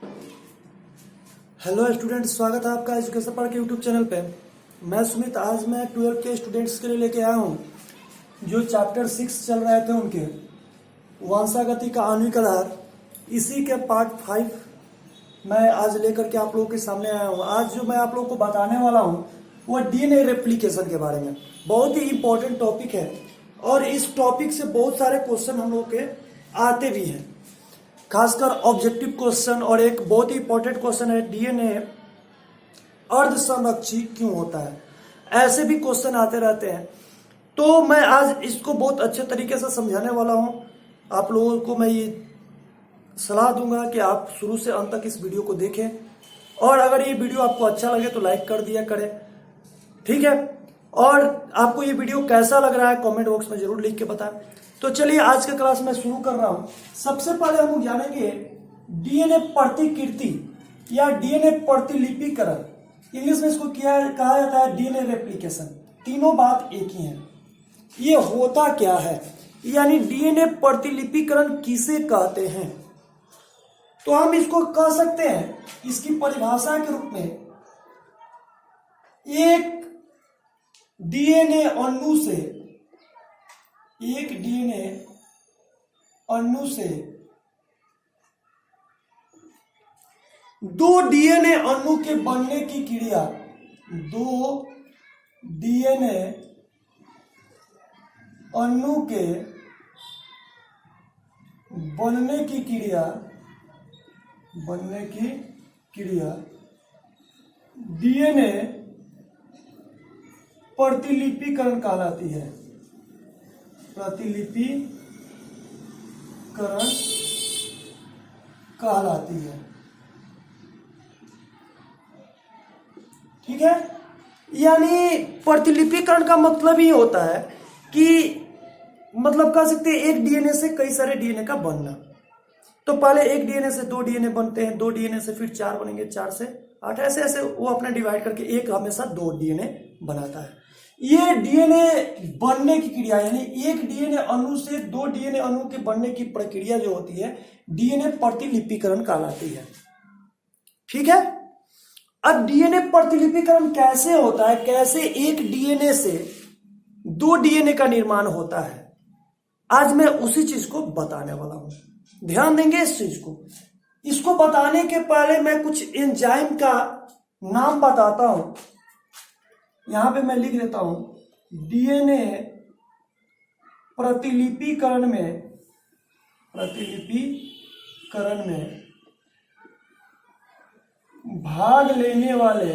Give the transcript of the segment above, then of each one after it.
Hello student, स्वागत है आपका एजुकेशन पढ़ के यूट्यूब चैनल पे। मैं सुमित, आज मैं 12th के स्टूडेंट्स के लिए लेके आया हूँ जो चैप्टर 6 चल रहे थे उनके वंशागति का आणविक आधार, इसी के पार्ट 5 मैं आज लेकर के आप लोगों के सामने आया हूँ। आज जो मैं आप लोगों को बताने वाला हूँ वो डीएनए रेप्लिकेशन के बारे में। बहुत ही इंपॉर्टेंट टॉपिक है और इस टॉपिक से बहुत सारे क्वेश्चन हम लोग के आते भी हैं, खासकर ऑब्जेक्टिव क्वेश्चन। और एक बहुत ही इंपॉर्टेंट क्वेश्चन है, डीएनए अर्धसंरक्षी क्यों होता है। ऐसे भी क्वेश्चन आते रहते हैं, तो मैं आज इसको बहुत अच्छे तरीके से समझाने वाला हूं। आप लोगों को मैं ये सलाह दूंगा कि आप शुरू से अंत तक इस वीडियो को देखें, और अगर ये वीडियो आपको अच्छा लगे तो लाइक कर दिया करें, ठीक है। और आपको ये वीडियो कैसा लग रहा है कमेंट बॉक्स में जरूर लिख के बताएं। तो चलिए आज का क्लास मैं शुरू कर रहा हूं। सबसे पहले हम लोग जानेंगे डीएनए प्रतिकृति या डीएनए प्रतिलिपिकरण। इंग्लिश में इसको कहा जाता है डीएनए रेप्लिकेशन। तीनों बात एक ही है। ये होता क्या है, यानी डीएनए प्रतिलिपिकरण किसे कहते हैं, तो हम इसको कह सकते हैं इसकी परिभाषा के रूप में, एक डीएनए अणु से दो डीएनए अणु के बनने की क्रिया, दो डीएनए अणु के बनने की क्रिया डीएनए प्रतिलिपिकरण कहलाती है। ठीक है। यानी प्रतिलिपिकरण का मतलब ही होता है कि मतलब कह सकते हैं एक डीएनए से कई सारे डीएनए का बनना। तो पहले एक डीएनए से दो डीएनए बनते हैं, दो डीएनए से फिर 4 बनेंगे, 4 से 8, ऐसे ऐसे वो अपने डिवाइड करके एक हमेशा 2 डीएनए बनाता है। ये डीएनए बनने की क्रिया, यानी एक डीएनए अणु से 2 डीएनए अणु के बनने की प्रक्रिया जो होती है डीएनए प्रतिलिपिकरण कहलाती है, ठीक है। अब डीएनए प्रतिलिपिकरण कैसे होता है, कैसे एक डीएनए से 2 डीएनए का निर्माण होता है, आज मैं उसी चीज को बताने वाला हूं। ध्यान देंगे इस चीज को। इसको बताने के पहले मैं कुछ एंजाइम का नाम बताता हूं। यहां पे मैं लिख देता हूं, डीएनए प्रतिलिपिकरण में भाग लेने वाले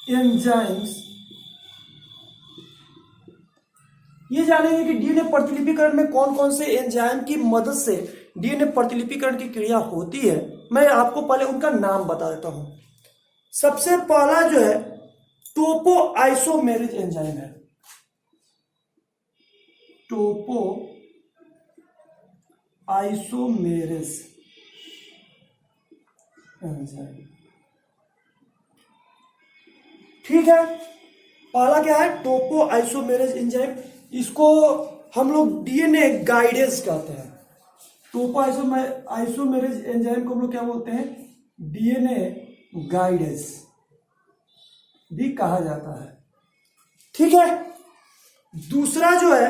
एंजाइम्स। ये जानेंगे कि डीएनए प्रतिलिपिकरण में कौन कौन से एंजाइम की मदद से डीएनए प्रतिलिपिकरण की क्रिया होती है। मैं आपको पहले उनका नाम बता देता हूं। सबसे पहला जो है टोपो आइसोमेरेज एंजाइम है। टोपो आइसोमेरेज एंजाइम, ठीक है। पहला क्या है, टोपो आइसोमेरेज एंजाइम। इसको हम लोग डीएनए गाइडेज कहते हैं। टोपो आइसोमेरेज एंजाइम को हम लोग क्या बोलते हैं, डीएनए गाइडेज भी कहा जाता है, ठीक है। दूसरा जो है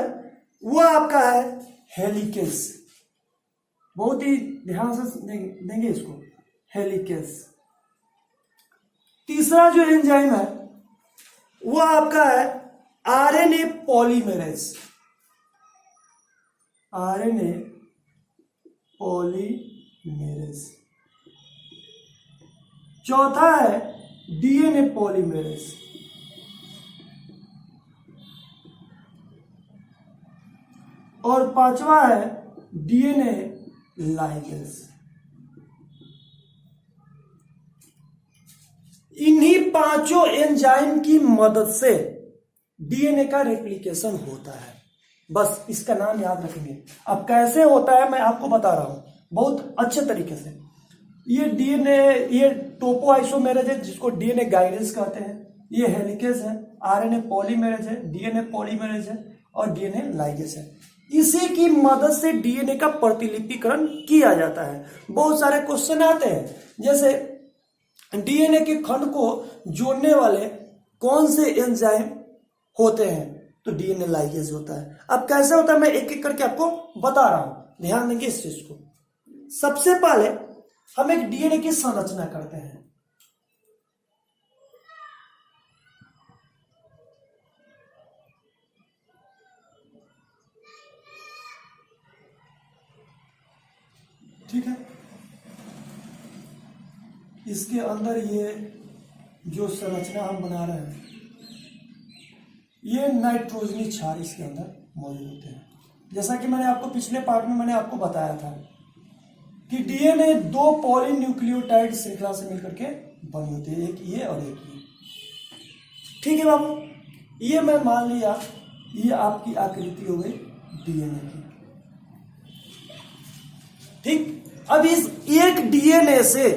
वो आपका है हेलिकेस। बहुत ही ध्यान से देंगे इसको, हेलिकेस। तीसरा जो एंजाइम है वो आपका है आरएनए पॉलीमेरेज। चौथा है डीएनए पॉलीमेरेज। और पांचवा है डीएनए लाइगेज। इन्हीं पांचों एंजाइम की मदद से डीएनए का रेप्लिकेशन होता है। बस इसका नाम याद रखेंगे। अब कैसे होता है मैं आपको बता रहा हूं बहुत अच्छे तरीके से। ये डीएनए, ये टोपो आइसोमेरेज है जिसको डीएनए गाइडेज कहते हैं। ये हेलिकेज है, आरएनए पॉलीमेरेज है, डीएनए पॉलीमेरेज है और डीएनए लाइगेज है। इसी की मदद से डीएनए का प्रतिलिपिकरण किया जाता है। बहुत सारे क्वेश्चन आते हैं, जैसे डीएनए के खंड को जोड़ने वाले कौन से एंजाइम होते हैं, तो डीएनए लाइगेज होता है। अब कैसे होता है मैं एक एक करके आपको बता रहा हूं, ध्यान देंगे इस चीज को। सबसे पहले हम एक डीएनए की संरचना करते हैं। ठीक है, इसके अंदर ये जो संरचना हम बना रहे हैं, ये नाइट्रोजनी क्षार इसके अंदर मौजूद होते हैं। जैसा कि मैंने आपको पिछले पार्ट में मैंने आपको बताया था कि डीएनए 2 पॉलीन्यूक्लियोटाइड श्रृंखला से मिलकर के बनी होती है, एक ये और एक ये। ठीक है बाबू, ये मैं मान लिया ये आपकी आकृति हो गई डीएनए की। ठीक, अब इस एक डीएनए से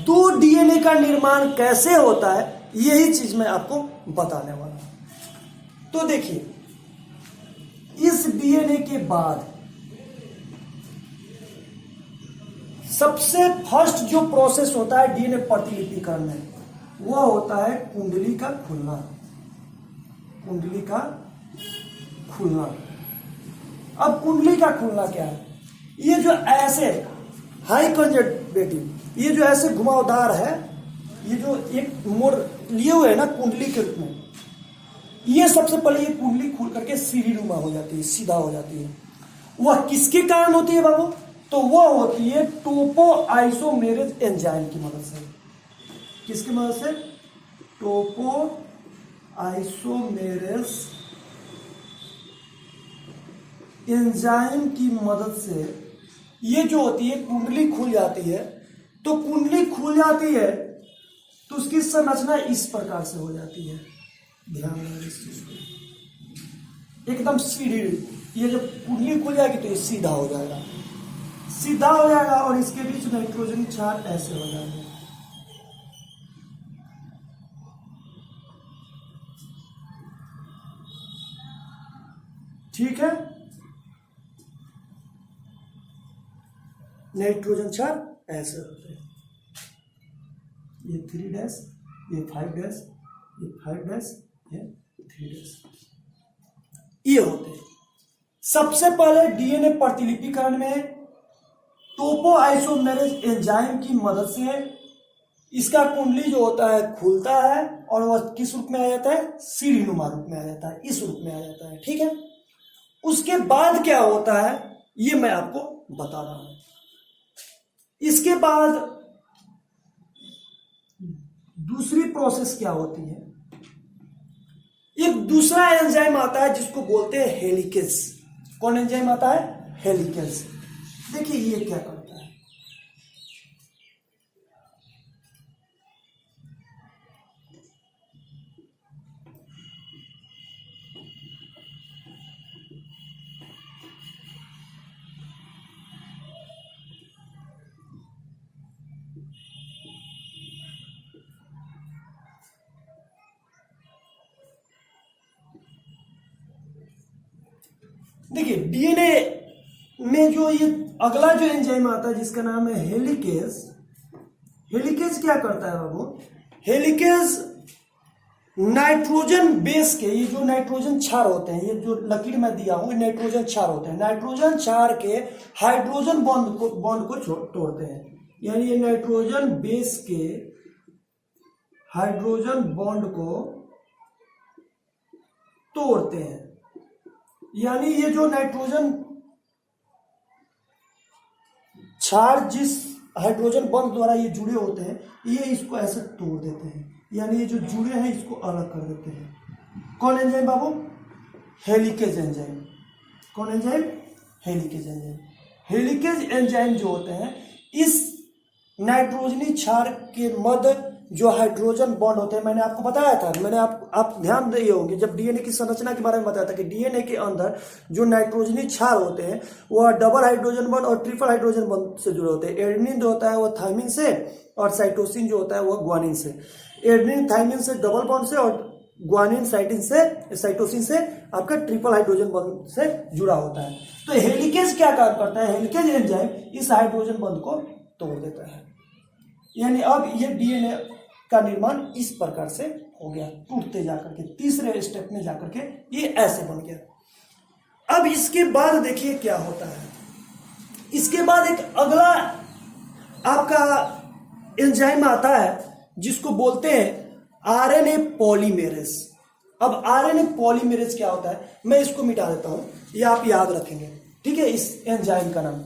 2 डीएनए का निर्माण कैसे होता है, यही चीज मैं आपको बताने वाला हूं। तो देखिए, इस डीएनए के बाद सबसे फर्स्ट जो प्रोसेस होता है डीएनए प्रतिलिपिकरण में, वह होता है कुंडली का खुलना। कुंडली का खुलना। अब कुंडली का खुलना क्या है? ये जो ऐसे हाई कंजर्वेटिव, ये जो ऐसे घुमावदार है, ये जो एक मोड़ लिए हुए है ना कुंडली के रूप में, ये सबसे पहले ये कुंडली खुल करके सीढ़ीनुमा हो जाती है, सीधा हो जाती है। वह किसके कारण होती है बाबू? तो वह होती है टोपो आइसोमेरेज एंजाइम की मदद से। किसकी मदद से? टोपो आइसोमेरेज एंजाइम की मदद से ये जो होती है कुंडली खुल जाती है। तो कुंडली खुल जाती है तो उसकी संरचना इस प्रकार से हो जाती है, ध्यान रखना इस चीज को। एकदम सीधी, ये जब कुंडली खुल जाएगी तो ये सीधा हो जाएगा, सीधा हो जाएगा और इसके बीच नाइट्रोजन क्षार ऐसे हो जाएंगे। ठीक है, नाइट्रोजन क्षार ऐसे होते हैं, ये 3 डैश, ये 5 डैश, ये 5 डैश, ये 3 डैश, ये होते हैं। सबसे पहले डीएनए प्रतिलिपिकरण में टोपो आइसोमेरेज एंजाइम की मदद से इसका कुंडली जो होता है खुलता है और वह किस रूप में आ जाता है? सीढ़ीनुमा रूप में आ जाता है, इस रूप में आ जाता है। ठीक है, उसके बाद क्या होता है ये मैं आपको बता रहा हूं। इसके बाद दूसरी प्रोसेस क्या होती है? एक दूसरा एंजाइम आता है जिसको बोलते हैं हेलिकेज। कौन एंजाइम आता है? हेलिकेज। देखिए ये क्या करता है। देखिए डीएनए में जो ये अगला जो एंजाइम आता है जिसका नाम है हेलिकेज। हेलिकेज क्या करता है बाबू? हेलिकेज नाइट्रोजन बेस के, ये जो नाइट्रोजन क्षार होते हैं, ये जो लकीर मैं दिया हूं, नाइट्रोजन क्षार होते हैं। नाइट्रोजन क्षार के हाइड्रोजन बॉन्ड को तोड़ते हैं, यानी ये नाइट्रोजन बेस के हाइड्रोजन बॉन्ड को तोड़ते हैं। यानी ये जो नाइट्रोजन क्षार जिस हाइड्रोजन बॉन्ड द्वारा ये जुड़े होते हैं, ये इसको ऐसे तोड़ देते हैं, यानी ये जो जुड़े हैं इसको अलग कर देते हैं। कौन एंजाइम बाबू? Helicase enzyme. कौन enzyme? Helicase enzyme. Helicase enzyme जो होते हैं इस नाइट्रोजनी क्षार के मध्य जो हाइड्रोजन बॉन्ड होते हैं, मैंने आपको बताया था, मैंने आप ध्यान दिए होंगे जब डीएनए की संरचना के बारे में बताया था कि डीएनए के अंदर जो नाइट्रोजनी क्षार होते हैं वह डबल हाइड्रोजन बॉन्ड और ट्रिपल हाइड्रोजन बॉन्ड से जुड़े होते हैं। एडेनिन जो होता है वह थायमिन से और साइटोसिन जो होता है वह ग्वानिन से। एडेनिन थायमिन से डबल बॉन्ड से और ग्वानिन साइटोसिन से आपका ट्रिपल हाइड्रोजन बंध से जुड़ा होता है। तो हेलिकेज क्या काम करता है, हेलिकेज एंजाइम इस हाइड्रोजन बंध को तोड़ देता है। यानी अब ये डीएनए का निर्माण इस प्रकार से हो गया, टूटते जाकर के तीसरे स्टेप में जाकर के ये ऐसे बन गया। अब इसके बाद देखिए क्या होता है, इसके बाद एक अगला आपका एंजाइम आता है जिसको बोलते हैं आरएनए पॉलीमेरेज। अब आरएनए पॉलीमेरेज क्या होता है, मैं इसको मिटा देता हूं, ये आप याद रखेंगे, ठीक है, इस एंजाइम का नाम,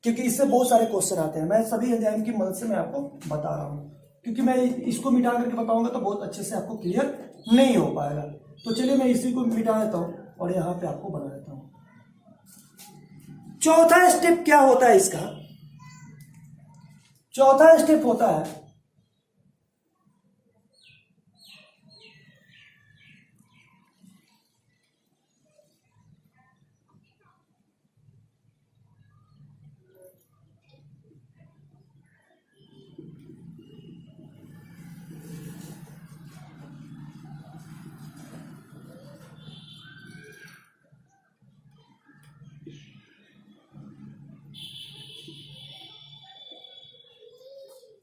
क्योंकि इससे बहुत सारे क्वेश्चन आते हैं। मैं सभी एंजाइम की मदद से मैं आपको बता रहा हूं, क्योंकि मैं इसको मिटा करके बताऊंगा तो बहुत अच्छे से आपको क्लियर नहीं हो पाएगा। तो चलिए मैं इसी को मिटा देता हूं और यहां पे आपको बना देता हूं। चौथा स्टेप क्या होता है इसका, चौथा स्टेप होता है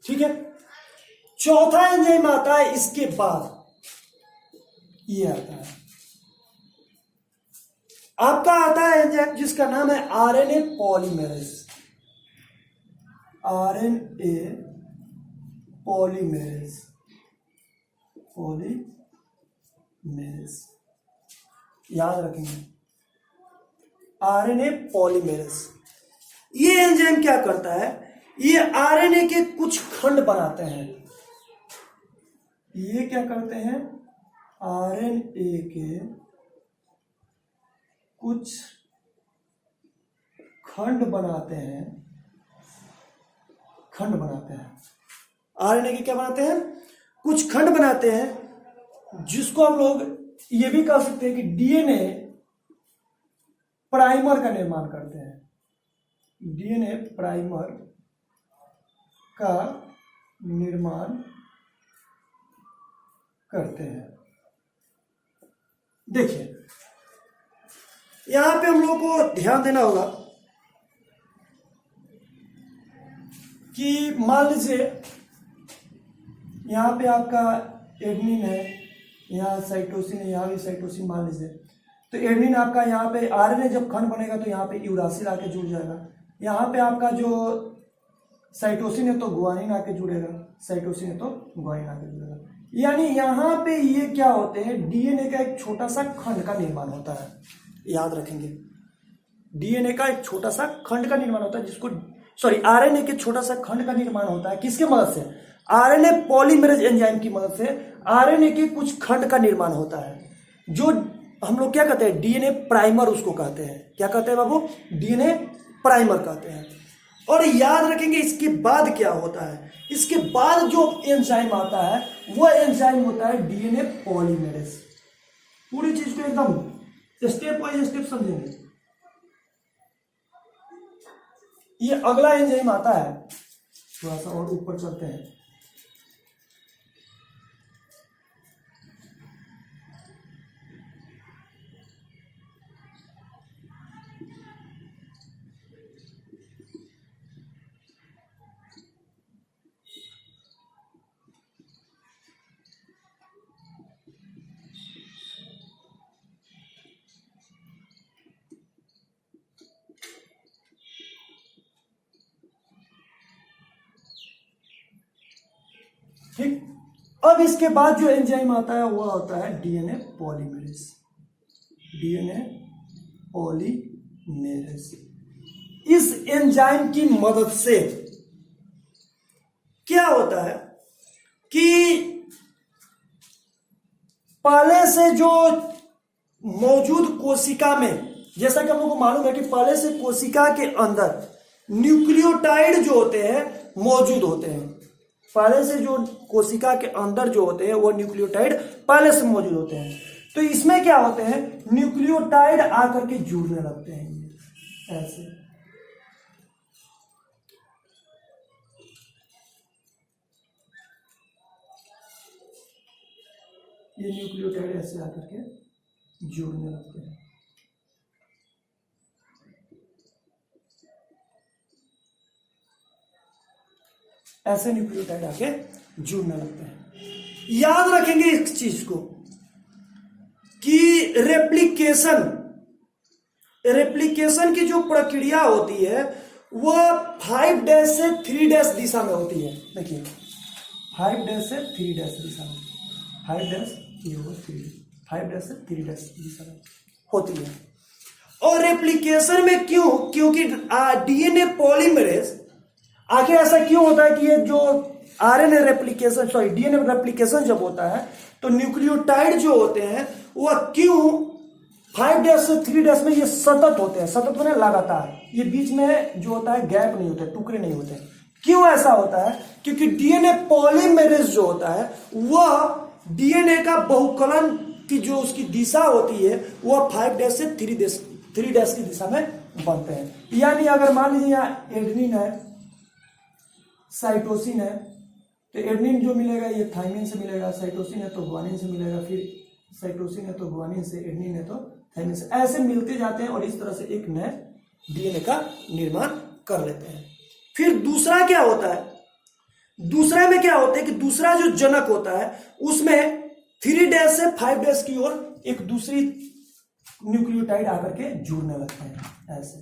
ठीक है, चौथा एंजाइम आता है इसके बाद, ये आता है आपका आता है एंजाइम जिसका नाम है RNA polymerase. RNA polymerase, polymerase याद रखेंगे, आरएनए पॉलीमेरेज। ये एंजाइम क्या करता है, ये आरएनए के कुछ खंड बनाते हैं। ये क्या करते हैं, आरएनए के कुछ खंड बनाते हैं, खंड बनाते हैं, आरएनए के क्या बनाते हैं, कुछ खंड बनाते हैं, जिसको हम लोग ये भी कह सकते हैं कि डीएनए प्राइमर का निर्माण करते हैं। डीएनए प्राइमर का निर्माण करते हैं। देखिए यहां पे हम लोग को ध्यान देना होगा कि मान लीजिए यहां पे आपका एडनिन है, यहाँ साइटोसिन है, यहाँ भी साइटोसिन मान लीजिए, तो एडनिन आपका यहाँ पे आरएनए जब खंड बनेगा तो यहाँ पे यूरासिल आके जुड़ जाएगा। यहाँ पे आपका जो साइटोसिन है तो गुआनिन आके जुड़ेगा, साइटोसिन है तो गुआनिन आके जुड़ेगा। यानी यहाँ पे ये क्या होते हैं, डीएनए का एक छोटा सा खंड का निर्माण होता है, याद रखेंगे, डीएनए का एक छोटा सा खंड का निर्माण होता है, जिसको आरएनए के छोटा सा खंड का निर्माण होता है, किसके मदद से, आरएनए पॉलीमेरेज एंजाइम की मदद से आरएनए के कुछ खंड का निर्माण होता है, जो हम लोग क्या कहते हैं, डीएनए प्राइमर उसको कहते हैं। क्या कहते हैं बाबू, डीएनए प्राइमर कहते हैं। और याद रखेंगे इसके बाद क्या होता है, इसके बाद जो एंजाइम आता है वो एंजाइम होता है डीएनए पॉलीमेरेज। पूरी चीज को एकदम स्टेप बाय स्टेप समझेंगे। ये अगला एंजाइम आता है, थोड़ा सा और ऊपर चलते हैं। ठीक, अब इसके बाद जो एंजाइम आता है वो होता है डीएनए पॉलीमेरेज। डीएनए पॉलीमेरेज, इस एंजाइम की मदद से क्या होता है कि पहले से जो मौजूद कोशिका में, जैसा कि हम लोग को मालूम है कि पहले से कोशिका के अंदर न्यूक्लियोटाइड जो होते हैं मौजूद होते हैं, पहले से जो कोशिका के अंदर जो होते हैं वो न्यूक्लियोटाइड पहले से मौजूद होते हैं। तो इसमें क्या होते हैं, न्यूक्लियोटाइड आकर के जुड़ने लगते हैं, ये ऐसे। ये न्यूक्लियोटाइड ऐसे आकर के जुड़ने लगते हैं। ऐसे न्यूक्लियोटाइड आके जुड़ने लगते हैं। याद रखेंगे इस चीज को कि रेप्लिकेशन की जो प्रक्रिया होती है वह 5' से 3' दिशा में होती है। देखिए 5' से 3' दिशा में, 5' ये होगा 5' से 3' दिशा में होती है। और रेप्लिकेशन में क्योंकि डीएनए पॉलीमरेज, आखिर ऐसा क्यों होता है कि ये जो डीएनए रेप्लिकेशन जब होता है तो न्यूक्लियोटाइड जो होते हैं वह क्यों 5' से 3' में ये सतत होते हैं, सतत होने लगातार, ये बीच में जो होता है गैप नहीं होते, टुकड़े नहीं होते। क्यों ऐसा होता है? क्योंकि डीएनए पॉलीमरेज जो होता है वह डीएनए का बहुकलन की जो उसकी दिशा होती है वह 5' से 3' की दिशा में बनते हैं। यानी अगर मान लीजिए यहाँ एडेनिन है, साइटोसिन है, तो एडेनिन जो मिलेगा ये थाइमिन से मिलेगा, साइटोसिन है तो ग्वानिन से मिलेगा, फिर साइटोसिन है तो ग्वानिन से, एडेनिन है तो थाइमिन से, ऐसे मिलते जाते हैं और इस तरह से एक नए डीएनए का निर्माण कर लेते हैं। फिर दूसरा क्या होता है? दूसरा में क्या होता है कि दूसरा जो जनक होता है उसमें 3' से 5' की ओर एक दूसरी न्यूक्लियोटाइड आकर के जुड़ने लगते हैं ऐसे।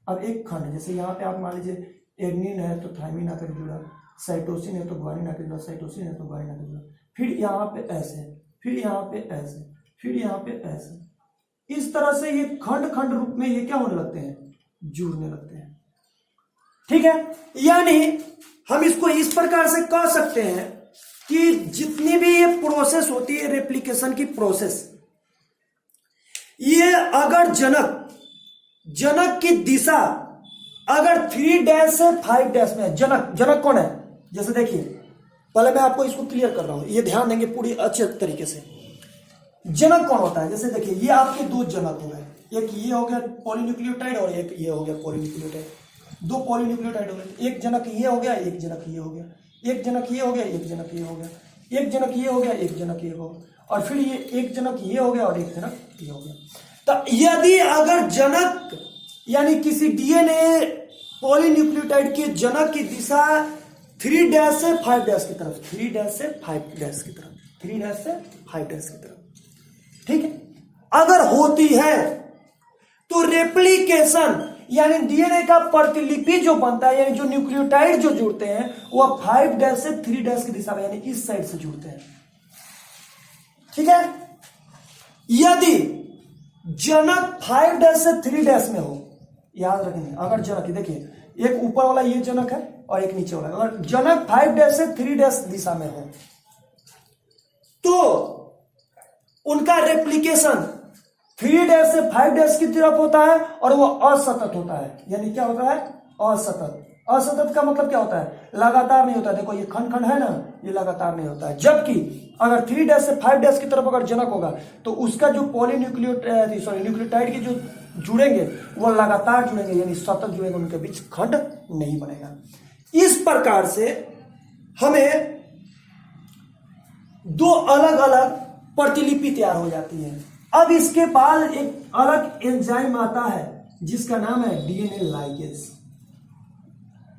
अब एक खंड, जैसे यहाँ पे आप मान लीजिए एडेनिन है तो थाइमिन आकर जुड़ा, साइटोसिन है तो ग्वानिन आकर जुड़ा, साइटोसिन है तो ग्वानिन आकर जुड़ा, फिर यहाँ पे ऐसे, फिर यहाँ पे ऐसे, फिर यहाँ पे ऐसे। इस तरह से ये खंड खंड रूप में ये क्या होने लगते हैं? जुड़ने लगते हैं। ठीक है, यानी हम इसको इस प्रकार से कह सकते हैं कि जितनी भी ये प्रोसेस होती है रेप्लिकेशन की प्रोसेस, ये अगर जनक की दिशा अगर 3' से 5' में है, जनक कौन है? जैसे देखिए, पहले मैं आपको इसको क्लियर कर रहा हूं, ये ध्यान देंगे पूरी अच्छे तरीके से। जनक कौन होता है? जैसे देखिए ये आपके दो जनक हो गए, एक ये हो गया पॉलीन्यूक्लियोटाइड और एक ये हो गया पॉलीन्यूक्लियोटाइड। दो पॉलीन्यूक्लियोटाइड हो गए, एक जनक ये हो गया, एक जनक ये हो गया, एक जनक ये हो गया, एक जनक ये हो गया, एक जनक ये हो गया, एक जनक ये हो गया, और फिर ये एक जनक ये हो गया और एक जनक ये हो गया। तो यदि अगर जनक यानी किसी डीएनए पॉलीन्यूक्लियोटाइड के जनक की दिशा 3' से 5' की तरफ, 3' से 5' की तरफ, 3' से 5' की तरफ, ठीक है, अगर होती है तो रेप्लिकेशन यानी डीएनए का प्रतिलिपि जो बनता है, यानी जो न्यूक्लियोटाइड जो जुड़ते हैं वह 5' से 3' की दिशा में यानी इस साइड से जुड़ते हैं। ठीक है, यदि जनक 5' से 3' में हो, याद रखेंगे, अगर जनक, देखिए एक ऊपर वाला ये जनक है और एक नीचे वाला, अगर जनक 5' से 3' दिशा में हो तो उनका रेप्लिकेशन 3' से 5' की तरफ होता है और वो असतत होता है। यानी क्या होता है? असतत। असतत का मतलब क्या होता है? लगातार नहीं होता है। देखो ये खंड खंड है ना, ये लगातार नहीं होता है। जबकि अगर 3' से 5' की तरफ अगर जनक होगा तो उसका जो न्यूक्लियोटाइड के जो जुड़ेंगे वो लगातार जुड़ेंगे, यानी सतत जुड़ेंगे, उनके बीच खंड नहीं बनेगा। इस प्रकार से हमें दो अलग अलग प्रतिलिपि तैयार हो जाती है। अब इसके बाद एक अलग एंजाइम आता है जिसका नाम है DNA ligase.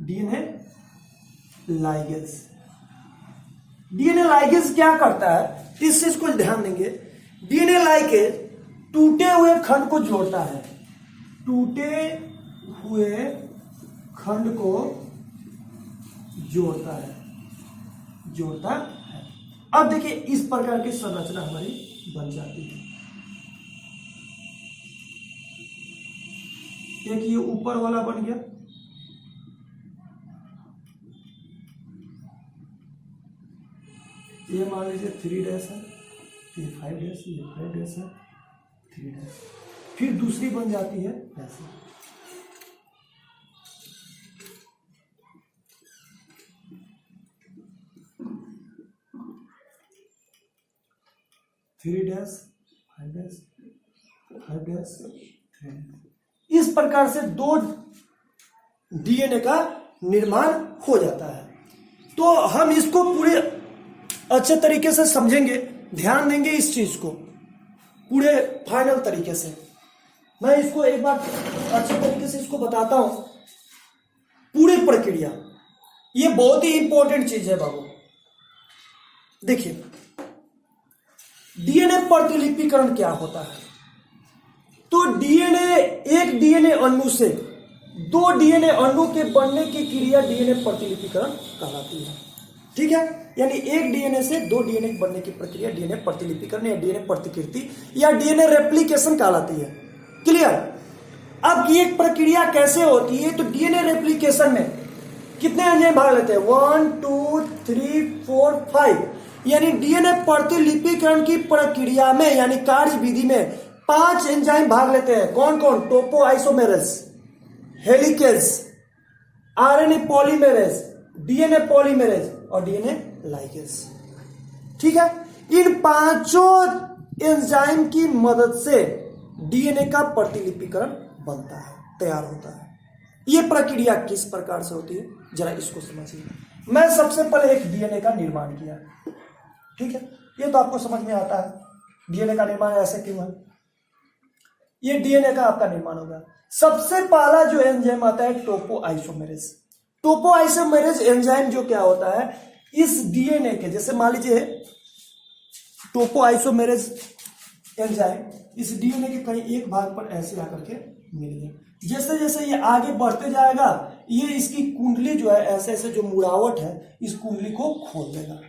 DNA ligase, DNA ligase क्या करता है? इस चीज को ध्यान देंगे। डीएनए लाइगेज टूटे हुए खंड को जोड़ता है, टूटे हुए खंड को जोड़ता है। अब देखिए इस प्रकार की संरचना हमारी बन जाती है। एक ये ऊपर वाला बन गया, ये मान लीजिए 3' है, ये 5', ये 5' है, 3', फिर दूसरी बन जाती है ऐसे। इस प्रकार से दो डीएनए का निर्माण हो जाता है। तो हम इसको पूरे अच्छे तरीके से समझेंगे, ध्यान देंगे इस चीज को पूरे फाइनल तरीके से। मैं इसको एक बार अच्छे तरीके से इसको बताता हूं, पूरी प्रक्रिया। ये बहुत ही इंपॉर्टेंट चीज है बाबू। देखिए, डीएनए प्रतिलिपिकरण क्या होता है? तो एक डीएनए अणु से 2 डीएनए अणु के बनने की क्रिया डीएनए प्रतिलिपिकरण कहलाती है। ठीक है, यानी एक डीएनए से 2 डीएनए बनने की प्रक्रिया डीएनए प्रतिलिपिकरण या डीएनए प्रतिकृति या डीएनए रेप्लिकेशन कहलाती है। क्लियर? अब ये प्रक्रिया कैसे होती है? तो डीएनए रेप्लिकेशन में कितने एंजाइम भाग लेते हैं? 1 2 3 4 5, यानी डीएनए प्रतिलिपिकरण की प्रक्रिया में यानी कार्य विधि में 5 एंजाइम भाग लेते हैं। कौन कौन? Topoisomerase, helicase, RNA polymerase, DNA polymerase और डीएनए लाइगेज। ठीक है, इन 5 एंजाइम की मदद से डीएनए का प्रतिलिपिकरण बनता है, तैयार होता है। यह प्रक्रिया किस प्रकार से होती है, जरा इसको समझिए। मैं सबसे पहले एक डीएनए का निर्माण किया। ठीक है, ये तो आपको समझ में आता है डीएनए का निर्माण ऐसे क्यों है। ये डीएनए का आपका निर्माण होगा। सबसे पहला जो एंजाइम आता है टोपोआइसोमेरेज। टोपोआइसोमेरेज एंजाइम जो क्या होता है, इस डीएनए के, जैसे मान लीजिए टोपोआइसोमेरेज एंजाइम इस डीएनए के कहीं एक भाग पर ऐसे आकर के मिल गए। जैसे जैसे ये आगे बढ़ते जाएगा, ये इसकी कुंडली जो है ऐसे ऐसे जो मुड़ावट है इस कुंडली को खोल देगा।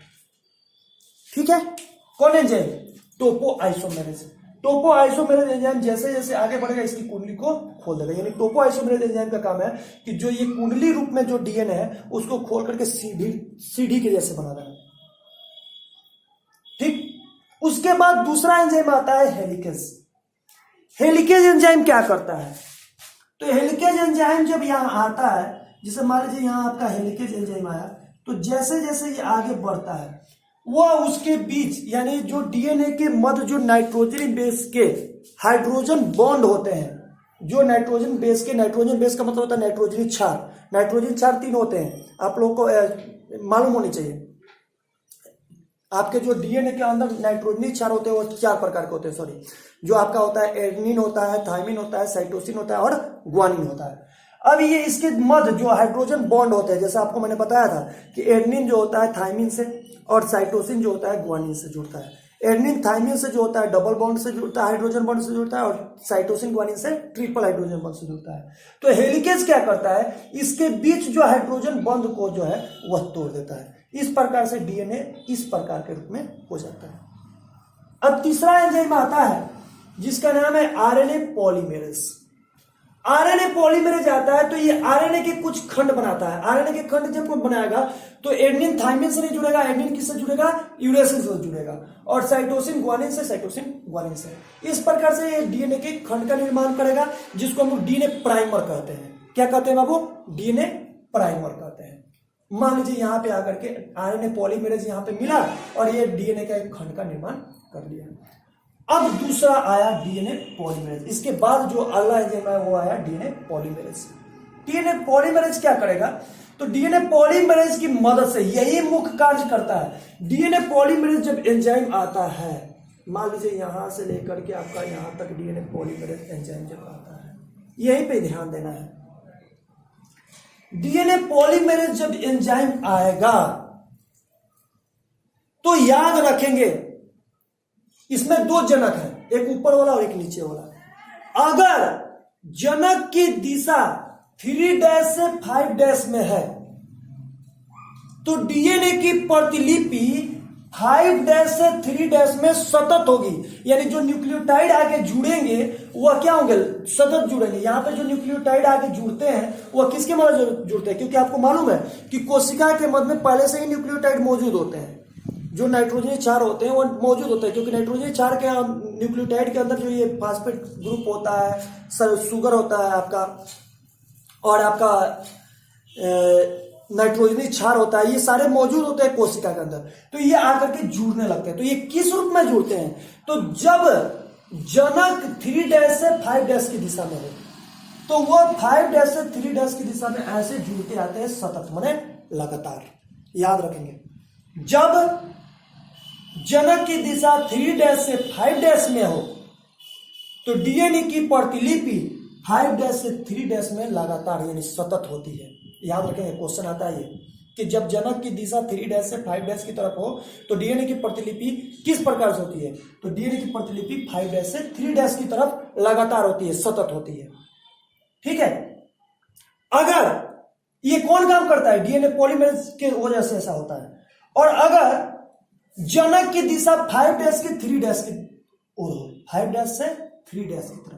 ठीक है, कौन एंजाइम? टोपोआइसोमेरेज। टोपोआइसोमेरेज एंजाइम जैसे जैसे आगे बढ़ेगा इसकी कुंडली को खोल देगा। यानी टोपोआइसोमेरेज एंजाइम का काम है कि जो ये कुंडली रूप में जो डीएनए है उसको खोल करके सीढ़ी के जैसे बना देगा। ठीक, उसके बाद दूसरा एंजाइम आता है हेलिकेज। हेलिकेज एंजाइम क्या करता है? तो हेलिकेज एंजाइम जब यहां आता है, जैसे मान लीजिए यहां आपका हेलिकेज एंजाइम आया, तो जैसे जैसे ये आगे बढ़ता है वह उसके बीच यानी जो डीएनए के मध्य जो नाइट्रोजन बेस के हाइड्रोजन बॉन्ड होते हैं, जो नाइट्रोजन बेस का मतलब होता है नाइट्रोजनी क्षार। नाइट्रोजन क्षार 3 होते हैं, आप लोग को मालूम होनी चाहिए। आपके जो डीएनए के अंदर नाइट्रोजनी क्षार होते हैं वो 4 प्रकार के होते हैं। सॉरी, जो आपका होता है एडेनिन होता है, थायमिन होता है, साइटोसिन होता है और ग्वानिन होता है। अब ये इसके मध्य जो हाइड्रोजन बॉन्ड होते हैं, जैसे आपको मैंने बताया था कि एडेनिन जो होता है थायमिन से और साइटोसिन जो होता है ग्वानिन से जुड़ता है। एडेनिन थायमिन से जो होता है डबल बॉन्ड से जुड़ता है, हाइड्रोजन बॉन्ड से जुड़ता है, और साइटोसिन ग्वानिन से ट्रिपल हाइड्रोजन बॉन्ड से जुड़ता है। तो हेलिकेज क्या करता है, इसके बीच जो हाइड्रोजन बॉन्ड को जो है वह तोड़ देता है। इस प्रकार से डीएनए इस प्रकार के रूप में हो जाता है। अब तीसरा एंजाइम आता है जिसका नाम है आरएनए पॉलीमेरेज। आरएनए पॉलीमेरेज आता है तो ये आरएनए के कुछ खंड बनाता है। आरएनए के खंड जब कोई बनाएगा तो एडेनिन थायमिन से नहीं जुड़ेगा, एडेनिन किससे जुड़ेगा? यूरेसिल से जुड़ेगा, और साइटोसिन ग्वानिन से, साइटोसिन ग्वानिन से। इस प्रकार से ये डीएनए के खंड का निर्माण करेगा, जिसको हम लोग डीएनए प्राइमर कहते हैं। क्या कहते हैं बाबू? डीएनए प्राइमर कहते हैं। मान लीजिए यहां पे आकर के आरएनए पॉलीमेरेज यहां पे मिला और ये डीएनए का एक खंड का निर्माण कर लिया। अब दूसरा आया डीएनए पॉलीमेरेज। इसके बाद जो अगला एंजाइम है वो आया डीएनए पॉलीमेरेज। डीएनए पॉलीमेरेज क्या करेगा? तो डीएनए पॉलीमेरेज की मदद से यही मुख्य कार्य करता है। डीएनए पॉलीमेरेज जब एंजाइम आता है, मान लीजिए यहां से लेकर के आपका यहां तक डीएनए पॉलीमेरेज एंजाइम जब आता है, यहीं पे ध्यान देना है। डीएनए पॉलीमेरेज जब एंजाइम आएगा तो याद रखेंगे इसमें 2 जनक है, एक ऊपर वाला और एक नीचे वाला। अगर जनक की दिशा 3' से 5' में है तो डीएनए की प्रतिलिपि 5' से 3' में सतत होगी। यानी जो न्यूक्लियोटाइड आगे जुड़ेंगे वह क्या होंगे? सतत जुड़ेंगे। यहां पे जो न्यूक्लियोटाइड आगे जुड़ते हैं वह किसके मदद जुड़ते हैं? क्योंकि आपको मालूम है कि कोशिका के मध्य में पहले से ही न्यूक्लियोटाइड मौजूद होते हैं। जो नाइट्रोजनी क्षार होते हैं वो मौजूद होते हैं, क्योंकि नाइट्रोजनी क्षार के न्यूक्लियोटाइड के अंदर जो ये फास्फेट ग्रुप होता है, शुगर होता है आपका, और आपका नाइट्रोजनी क्षार होता है, ये सारे मौजूद होते हैं कोशिका के अंदर। तो ये आकर के जुड़ने लगते हैं। तो ये किस रूप में जुड़ते हैं? तो जब जनक 3' से 5' की दिशा में हो तो वो 5' से 3' की दिशा में ऐसे जुड़ते आते हैं, सतत माने लगातार। याद रखेंगे, जब जनक की दिशा 3' से 5' में हो तो डीएनए की प्रतिलिपि 5' से 3' में लगातार यानी सतत होती है। याद रखेंगे, क्वेश्चन आता है ये कि जब जनक की दिशा 3' से 5' की तरफ हो तो डीएनए की प्रतिलिपि किस प्रकार से होती है, तो डीएनए की प्रतिलिपि 5' से 3' की तरफ लगातार होती है, सतत होती है। ठीक है, अगर ये कौन काम करता है, डीएनए पॉलीमरेज के वजह से ऐसा होता है। और अगर जनक की दिशा 5' की 3' की ओर हो, 5' से 3' की तरफ,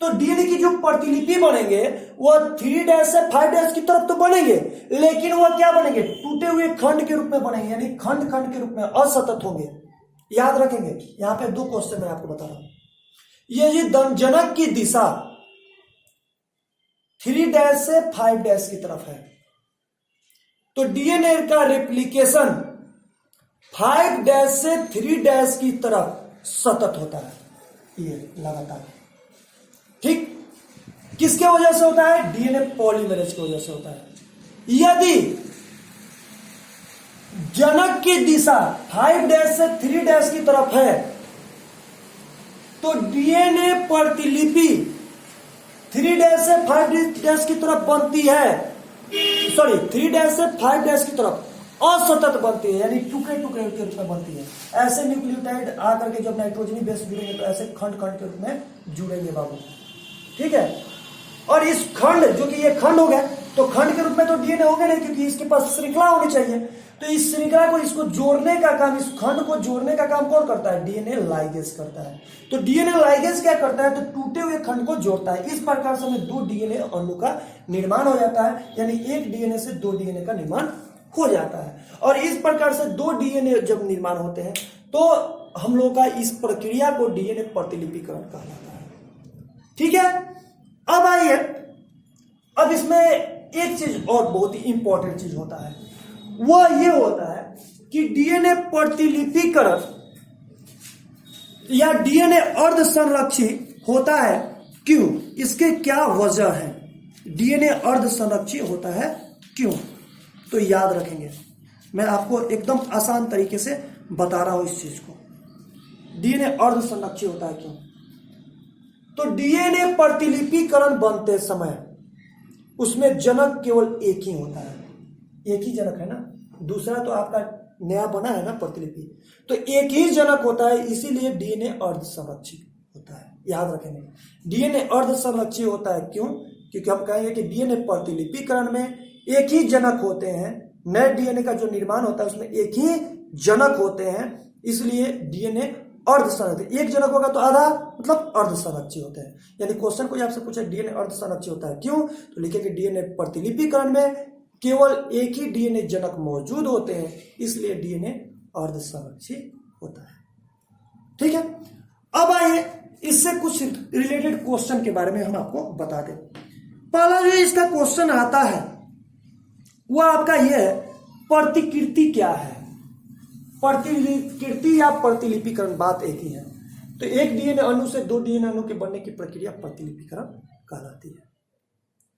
तो डीएनए की जो प्रतिलिपि बनेंगे वह 3' से 5' की तरफ तो बनेंगे, लेकिन वह क्या बनेंगे, टूटे हुए खंड के रूप में बनेंगे, यानी खंड खंड के रूप में असतत होंगे। याद रखेंगे, यहां पे 2 क्वेश्चन मैं आपको बता रहा हूं। ये जी जनक की दिशा 3' से 5' की तरफ है तो डीएनए का रेप्लिकेशन 5' से 3' की तरफ सतत होता है, ये लगातार। ठीक, किसके वजह से होता है, डीएनए पॉलीमरेज की वजह से होता है। यदि जनक की दिशा 5' से 3' की तरफ है तो डीएनए प्रतिलिपि 3' से 5' की तरफ बनती है, सॉरी 3' से 5' की तरफ असतत बनती है, यानी टुकड़े टुकड़े के रूप में बनती है। ऐसे न्यूक्लियोटाइड आकर के जब नाइट्रोजनी बेस जुड़ेंगे तो ऐसे खंड खंड के रूप में जुड़ेंगे बाबू। ठीक है, और इस खंड, जो कि ये खंड हो गया, तो खंड के रूप में तो डीएनए होगा नहीं, क्योंकि इसके पास श्रृंखला होनी चाहिए। तो इस श्रृंखला को, इसको जोड़ने का काम, इस खंड को जोड़ने का काम कौन करता है, डीएनए लाइगेज करता है। तो डीएनए लाइगेज क्या करता है, तो टूटे हुए खंड को जोड़ता है। इस प्रकार से हमें 2 डीएनए अणु का निर्माण हो जाता है, यानी एक डीएनए से 2 डीएनए का निर्माण हो जाता है। और इस प्रकार से 2 डीएनए जब निर्माण होते हैं तो हम लोग का इस प्रक्रिया को डीएनए प्रतिलिपिकरण कहा जाता है। ठीक है, अब आइए, अब इसमें एक चीज और बहुत ही इंपॉर्टेंट चीज होता है, वह ये होता है कि डीएनए प्रतिलिपिकरण या डीएनए अर्ध संरक्षित होता है क्यों, इसके क्या वजह है, डीएनए अर्ध संरक्षित होता है क्यों। तो याद रखेंगे, मैं आपको एकदम आसान तरीके से बता रहा हूं इस चीज को, डीएनए अर्ध संरक्षित होता है क्यों। तो डीएनए प्रतिलिपिकरण बनते समय उसमें जनक केवल एक ही होता है, एक ही जनक है ना, दूसरा तो आपका नया बना है ना प्रतिलिपि, तो एक ही जनक होता है, इसीलिए डीएनए अर्ध संरक्षित होता है। याद रखेंगे, डीएनए अर्ध संरक्षित होता है क्यों, क्योंकि हम कहेंगे कि डीएनए प्रतिलिपिकरण में एक ही जनक होते हैं, नए डीएनए का जो निर्माण होता है उसमें एक ही जनक होते हैं, इसलिए डीएनए अर्ध संरक्षित। एक जनक होगा तो आधा, मतलब अर्ध संरक्षित होते हैं। यानी क्वेश्चन कोई आपसे पूछे डीएनए अर्ध संरक्षित होता है क्यों, तो लिखेंगे डीएनए प्रतिलिपिकरण में केवल एक ही डीएनए जनक मौजूद होते हैं, इसलिए डीएनए अर्ध संरक्षित होता है। ठीक है, अब आइए इससे कुछ रिलेटेड क्वेश्चन के बारे में हम आपको बता दें। पहला जो इसका क्वेश्चन आता है वह आपका यह है, प्रतिकृति क्या है। प्रतिकृति या प्रतिलिपिकरण बात एक ही है। तो एक डीएनए अणु से 2 डीएनए अणु के बनने की प्रक्रिया प्रतिलिपिकरण कहलाती है।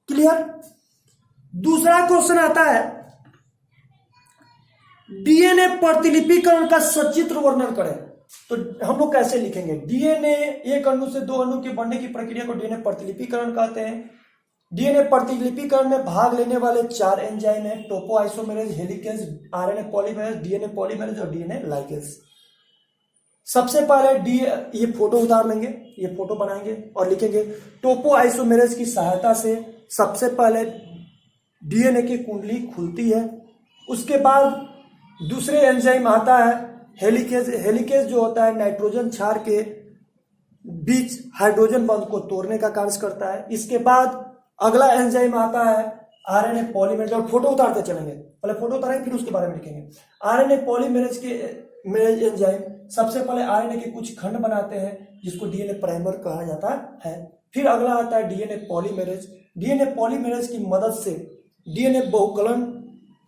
क्लियर। दूसरा क्वेश्चन आता है, डीएनए प्रतिलिपिकरण का सचित्र वर्णन करें। तो हम लोग कैसे लिखेंगे, डीएनए एक अणु से 2 अणु के बनने की प्रक्रिया को डीएनए प्रतिलिपिकरण कहते हैं। डीएनए प्रतिलिपिकरण में भाग लेने वाले 4 एंजाइम हैं, topoisomerase, helicase, RNA polymerase, DNA polymerase और डीएनए लाइगेज। सबसे पहले ये फोटो उतार लेंगे, ये फोटो बनाएंगे और लिखेंगे टोपोआइसोमेरेज की सहायता से सबसे पहले डीएनए की कुंडली खुलती है। उसके बाद दूसरे एंजाइम आता है हेलिकेज। हेलिकेज जो होता है नाइट्रोजन क्षार के बीच हाइड्रोजन बंध को तोड़ने का कार्य करता है। इसके बाद अगला एंजाइम आता है आरएनए पॉलीमेरेज। और फोटो उतारते चलेंगे, पहले फोटो उतारेंगे फिर उसके बारे में लिखेंगे। आरएनए पॉलीमेरेज के एंजाइम सबसे पहले आरएनए के कुछ खंड बनाते हैं जिसको डीएनए प्राइमर कहा जाता है। फिर अगला आता है डीएनए पॉलीमेरेज। डीएनए पॉलीमेरेज की मदद से डीएनए बहुकलन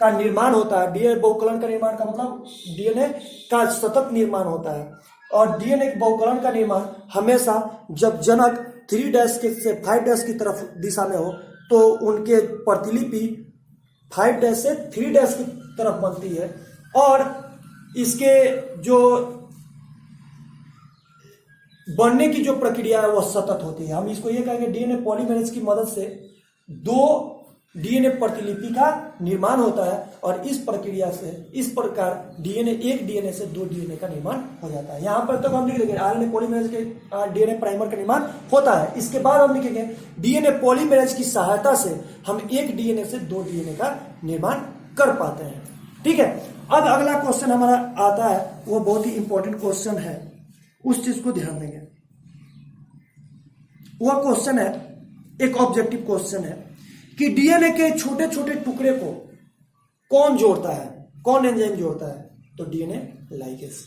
का निर्माण होता है। डीएनए बहुकलन का निर्माण का मतलब डीएनए का सतत निर्माण होता है। और डीएनए बहुकलन का निर्माण हमेशा जब जनक 3' से 5' की तरफ दिशा में हो तो उनके प्रतिलिपि 5' से 3' की तरफ बनती है। और इसके जो बनने की जो प्रक्रिया है वह सतत होती है। हम इसको ये कहेंगे डीएनए पॉलीमरेज की मदद से 2 डीएनए प्रतिलिपि का निर्माण होता है और इस प्रक्रिया से इस प्रकार डीएनए एक डीएनए से 2 डीएनए का निर्माण हो जाता है। यहां पर तक हम लिख देंगे आरएनए पॉलीमरेज के डीएनए प्राइमर का निर्माण होता है। इसके बाद हम लिखेंगे डीएनए पॉलीमरेज की सहायता से हम एक डीएनए से 2 डीएनए का निर्माण कर पाते हैं। ठीक है, अब अगला क्वेश्चन हमारा आता है, वो बहुत ही इंपॉर्टेंट क्वेश्चन है, उस चीज को ध्यान देंगे। वह क्वेश्चन है, एक ऑब्जेक्टिव क्वेश्चन है कि डीएनए के छोटे छोटे टुकड़े को कौन जोड़ता है, कौन एंजाइम जोड़ता है? तो डीएनए लाइगेज।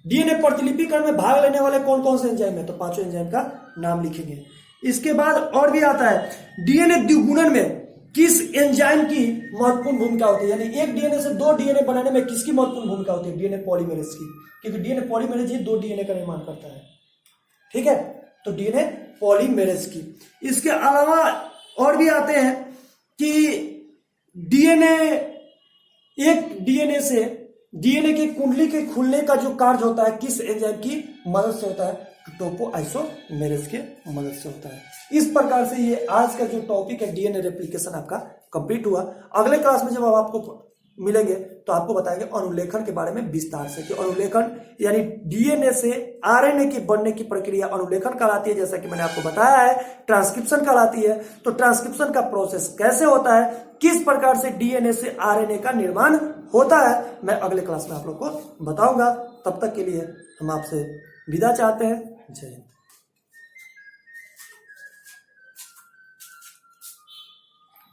डीएनए प्रतिलिपिकरण में भाग लेने वाले कौन कौन से एंजाइम है? तो 5 एंजाइम का नाम लिखेंगे। इसके बाद और भी आता है डीएनए द्विगुणन में किस एंजाइम की महत्वपूर्ण भूमिका होती है, यानी एक डीएनए से 2 डीएनए बनाने में किसकी महत्वपूर्ण भूमिका होती है? डीएनए पॉलीमरेज की, क्योंकि डीएनए पॉलीमरेज ही 2 डीएनए का निर्माण करता है। ठीक है, तो डीएनए पॉलीमरेज की। इसके अलावा और भी आते हैं कि डीएनए एक डीएनए से डीएनए की कुंडली के खुलने का जो कार्य होता है किस एंजाइम की मदद से होता है? टोपोआइसोमेरेज के मदद से होता है। इस प्रकार से ये आज का जो टॉपिक है डीएनए रेप्लिकेशन आपका कंप्लीट हुआ। अगले क्लास में जब हम आपको मिलेंगे तो आपको बताएंगे अनुलेखन के बारे में विस्तार से कि अनुलेखन यानी डीएनए से आरएनए की बनने की प्रक्रिया अनुलेखन कहलाती है, जैसा कि मैंने आपको बताया है। ट्रांसक्रिप्शन कहलाती है, तो ट्रांसक्रिप्शन का प्रोसेस कैसे होता है, किस प्रकार से डीएनए से आरएनए का निर्माण होता है, मैं अगले क्लास में आप लोग को बताऊंगा। तब तक के लिए हम आपसे विदा चाहते हैं। जय हिंद।